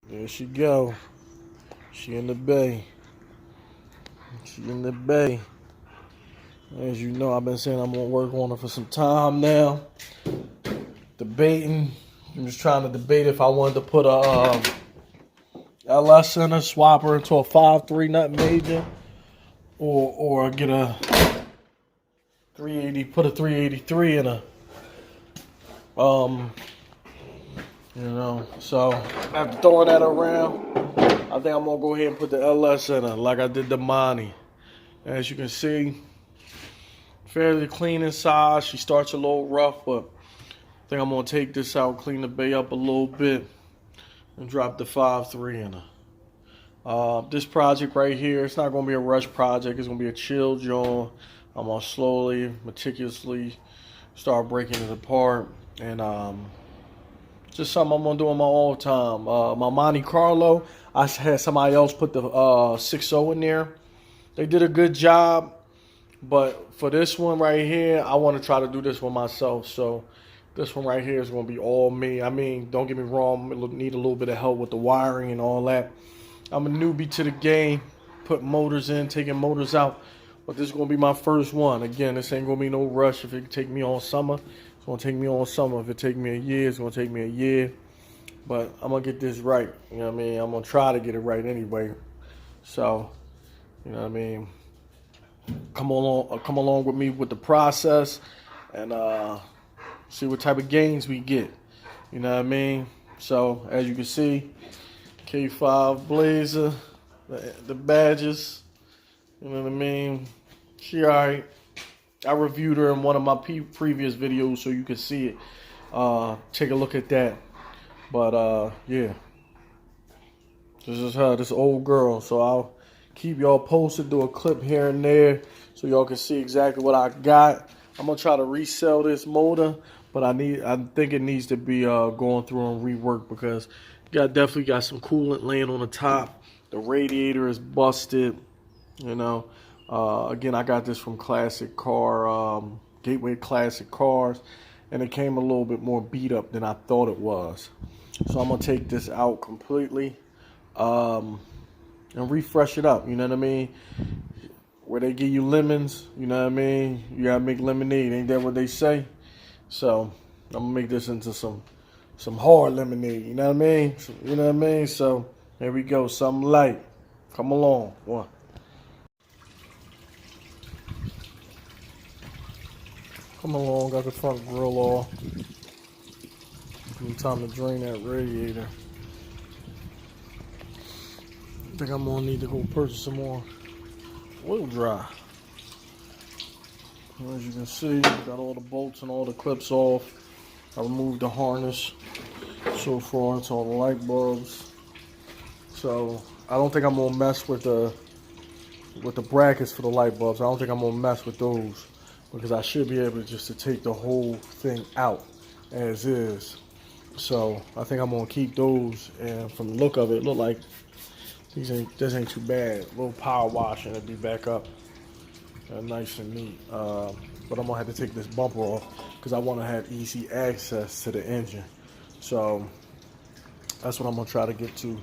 There she go. She in the bay. She in the bay. As you know, I've been saying I'm gonna work on her for some time now. Debating. I'm just trying to debate if I wanted to put a LS in her, swap her into a 5.3 nut major, or get a 380, put a 383 in her. So after throwing that around, I think I'm gonna go ahead and put the LS in her like I did the Monty. As you can see, fairly clean inside. She starts a little rough, but I think I'm gonna take this out, clean the bay up a little bit, and drop the 5.3 in her. This project right here, it's not gonna be a rush project. It's gonna be a chill joint. I'm gonna slowly, meticulously start breaking it apart, and just something I'm gonna do on my own time. My Monte Carlo, I had somebody else put the 6.0 in there. They did a good job, but for this one right here, I want to try to do this one myself. So this one right here is gonna be all me. I mean, don't get me wrong, I need a little bit of help with the wiring and all that. I'm a newbie to the game, put motors in, taking motors out. But this is going to be my first one. Again, this ain't going to be no rush. If it take me all summer, it's going to take me all summer. If it take me a year, it's going to take me a year. But I'm going to get this right. You know what I mean? I'm going to try to get it right anyway. So, you know what I mean? Come along with me with the process and see what type of gains we get. You know what I mean? So, as you can see, K5 Blazer, the badges, you know what I mean? She alright. I reviewed her in one of my previous videos so you can see it. Take a look at that. But yeah. This is her, this old girl. So I'll keep y'all posted, do a clip here and there so y'all can see exactly what I got. I'm gonna try to resell this motor, but I think it needs to be going through and rework because definitely got some coolant laying on the top. The radiator is busted. You know, again, I got this from Classic Car, Gateway Classic Cars, and it came a little bit more beat up than I thought it was. So I'm gonna take this out completely, and refresh it up. You know what I mean? Where they give you lemons, you know what I mean? You gotta make lemonade. Ain't that what they say? So I'm gonna make this into some hard lemonade. You know what I mean? You know what I mean? So here we go. Something light. Come along. One. Come along, got the front grill off. Time to drain that radiator. I think I'm gonna need to go purchase some more oil dry. As you can see, got all the bolts and all the clips off. I removed the harness so far. It's all the light bulbs. So I don't think I'm gonna mess with the brackets for the light bulbs. I don't think I'm gonna mess with those because I should be able to take the whole thing out as is. So I think I'm gonna keep those, and from the look of it, look like this ain't too bad. A little power wash and it'll be back up nice and neat. But I'm gonna have to take this bumper off because I want to have easy access to the engine. So that's what I'm gonna try to get to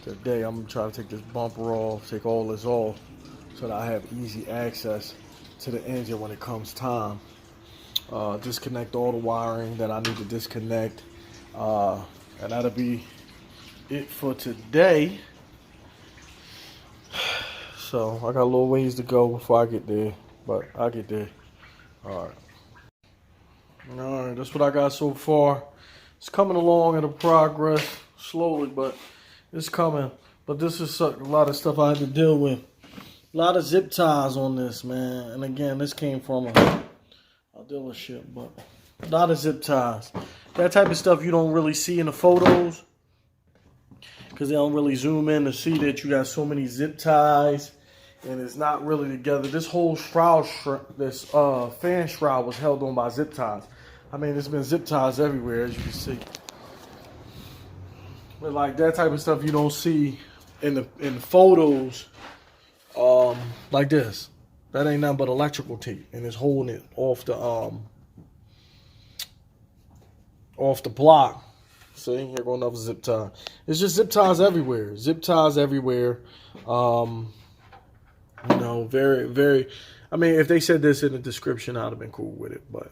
today. I'm gonna try to take this bumper off, take all this off, so that I have easy access to the engine when it comes time. Disconnect all the wiring that I need to disconnect. And that'll be it for today. So I got a little ways to go before I get there, but I'll get there. Alright, that's what I got so far. It's coming along at a progress, slowly, but it's coming. But this is a lot of stuff I had to deal with. A lot of zip ties on this, man. And again, this came from a dealership, but a lot of zip ties. That type of stuff you don't really see in the photos because they don't really zoom in to see that you got so many zip ties and it's not really together. This whole shroud, this fan shroud was held on by zip ties. I mean, there's been zip ties everywhere, as you can see. But like that type of stuff you don't see in the photos, like this. That ain't nothing but electrical tape, and it's holding it off the block. See, here go another zip tie. It's just zip ties everywhere. Zip ties everywhere. You know, very, very. I mean, if they said this in the description, I'd have been cool with it. But,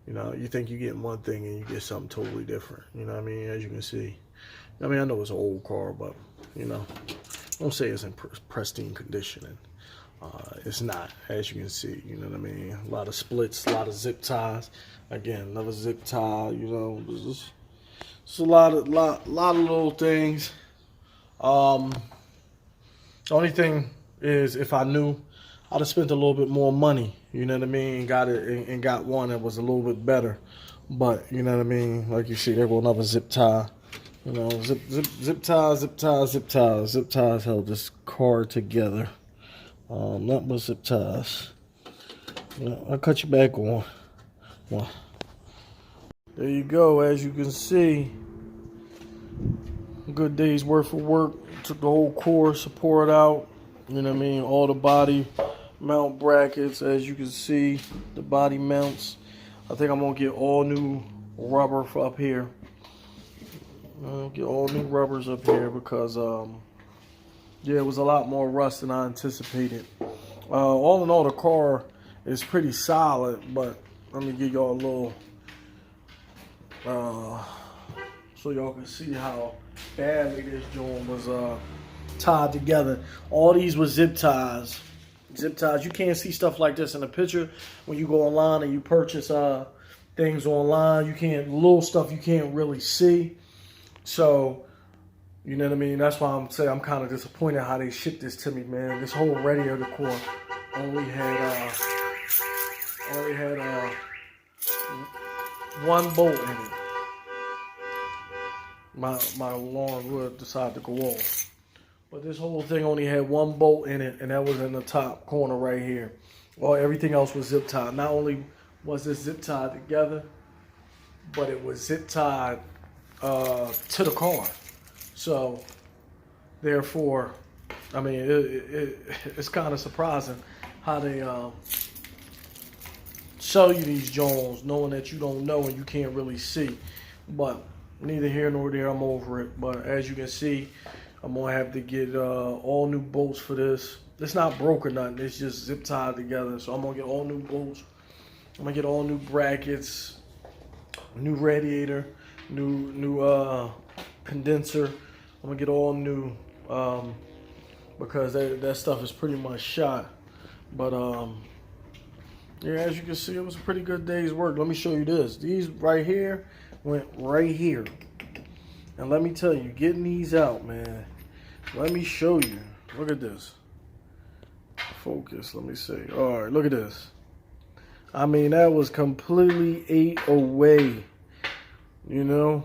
you know, you think you get one thing and you get something totally different. You know what I mean? As you can see. I mean, I know it's an old car, but, you know, don't say it's in pristine condition. And, it's not, as you can see. You know what I mean? A lot of splits, a lot of zip ties. Again, another zip tie. You know, it's a lot of little things. The only thing is, if I knew, I'd have spent a little bit more money. You know what I mean? And got it and got one that was a little bit better. But you know what I mean? Like you see, there go another zip tie. You know, zip ties, zip ties, zip ties. Zip ties held this car together. Not but zip ties. You know, I'll cut you back on. One. There you go. As you can see, a good day's worth of work. Took the whole core support out. You know what I mean? All the body mount brackets. As you can see, the body mounts. I think I'm going to get all new rubber for up here. Get all new rubbers up here because, yeah, it was a lot more rust than I anticipated. All in all, the car is pretty solid, but let me give y'all a little, so y'all can see how badly this joint was tied together. All these were zip ties. Zip ties. You can't see stuff like this in the picture when you go online and you purchase things online. You can't, little stuff you can't really see. So, you know what I mean? That's why I'm saying I'm kind of disappointed how they shipped this to me, man. This whole radiator core only had one bolt in it. My alarm would decide to go off. But this whole thing only had one bolt in it, and that was in the top corner right here. Well, everything else was zip tied. Not only was this zip tied together, but it was zip tied to the car. So, therefore, I mean, it's kind of surprising how they sell you these Jones, knowing that you don't know and you can't really see. But neither here nor there, I'm over it. But as you can see, I'm going to have to get all new bolts for this. It's not broke or nothing. It's just zip tied together. So I'm going to get all new bolts. I'm going to get all new brackets, new radiator, new condenser. I'm going to get all new because that stuff is pretty much shot. But, yeah, as you can see, it was a pretty good day's work. Let me show you this. These right here went right here. And let me tell you, getting these out, man, let me show you. Look at this. Focus, let me see. All right, look at this. I mean, that was completely ate away, you know?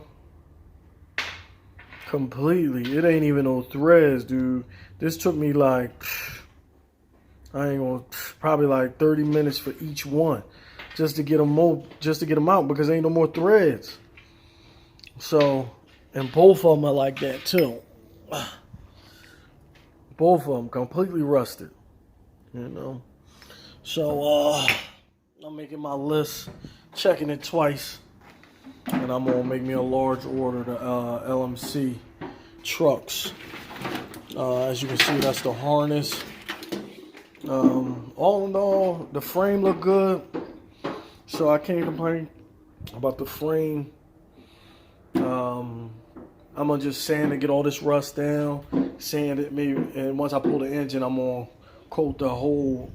Completely. It ain't even no threads, dude. This took me like, I ain't gonna, probably like 30 minutes for each one just to get them out because ain't no more threads. So, and both of them are like that too. Both of them completely rusted, you know. So, I'm making my list, checking it twice, and I'm gonna make me a large order to LMC trucks. As you can see, that's the harness. All in all, the frame looked good, so I can't complain about the frame. I'm gonna just sand to get all this rust down, sand it maybe, and once I pull the engine, I'm gonna coat the whole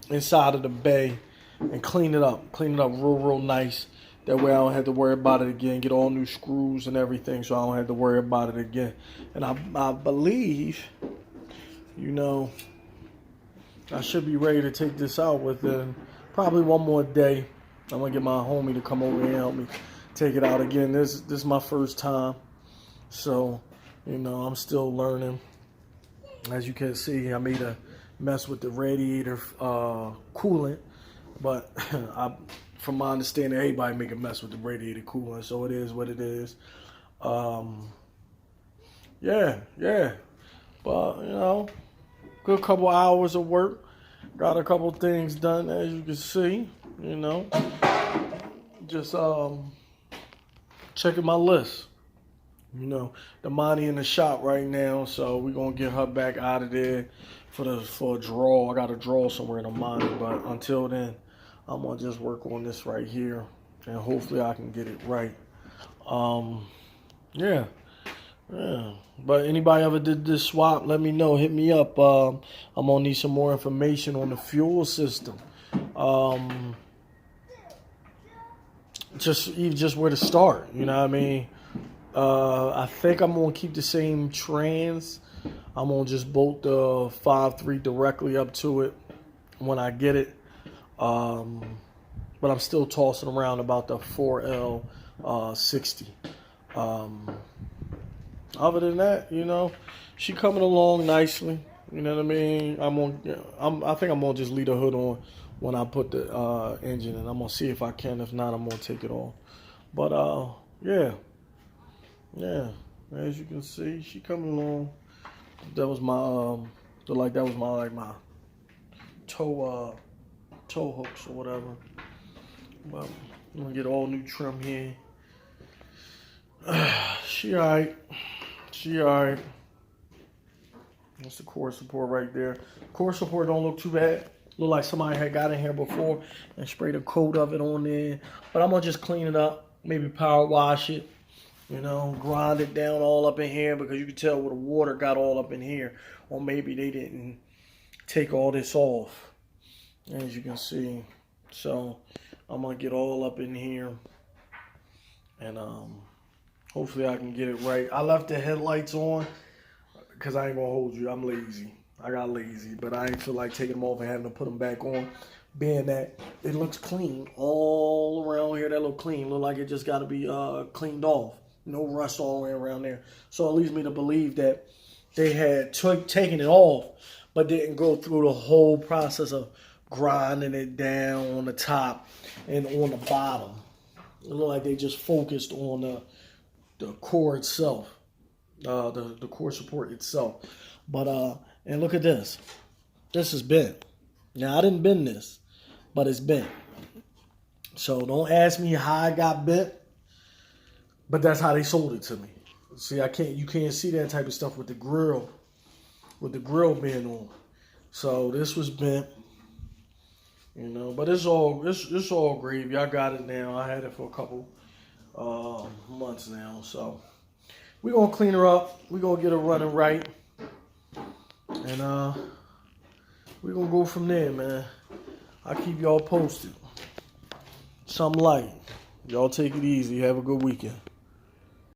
inside of the bay and clean it up real nice. That way I don't have to worry about it again, get all new screws and everything, so I don't have to worry about it again. And I believe, you know, I should be ready to take this out within probably one more day. I'm gonna get my homie to come over and help me take it out again. This is my first time, so you know I'm still learning. As you can see, I made a mess with the radiator coolant, but from my understanding, everybody make a mess with the radiator coolant, so it is what it is. Yeah, but you know, good couple hours of work. Got a couple things done, as you can see. You know, just checking my list. You know, the money in the shop right now, so we're gonna get her back out of there for a draw. I got a draw somewhere in the money, but until then, I'm gonna just work on this right here, and hopefully I can get it right. Yeah, yeah. But anybody ever did this swap? Let me know. Hit me up. I'm gonna need some more information on the fuel system. Just where to start. You know what I mean? I think I'm gonna keep the same trans. I'm gonna just bolt the 5.3 directly up to it when I get it. But I'm still tossing around about the 4L 60. Other than that, you know, she coming along nicely. You know what I mean? I think I'm gonna just leave the hood on when I put the engine in. I'm gonna see if I can. If not, I'm gonna take it off. But yeah. As you can see, she coming along. That was my my toe hooks or whatever. But I'm gonna get all new trim here. She alright. That's the core support right there. Core support don't look too bad. Look like somebody had got in here before and sprayed a coat of it on there. But I'm gonna just clean it up. Maybe power wash it. You know, grind it down all up in here because you can tell where the water got all up in here. Or maybe they didn't take all this off, as you can see. So I'm going to get all up in here. And hopefully I can get it right. I left the headlights on because I ain't going to hold you. I'm lazy. I got lazy. But I ain't feel like taking them off and having to put them back on. Being that it looks clean. All around here that look clean. Look like it just got to be cleaned off. No rust all the way around there. So it leads me to believe that they had taken it off, but didn't go through the whole process of grinding it down on the top and on the bottom. It looked like they just focused on the core itself, the core support itself. But and look at this. This is bent. Now I didn't bend this, but it's bent. So don't ask me how I got bent. But that's how they sold it to me. See, you can't see that type of stuff with the grill being on. So this was bent, you know. But it's all gravy. I got it now. I had it for a couple months now. So we're gonna clean her up. We're gonna get her running right, and we're gonna go from there, man. I'll keep y'all posted. Something light. Y'all take it easy. Have a good weekend.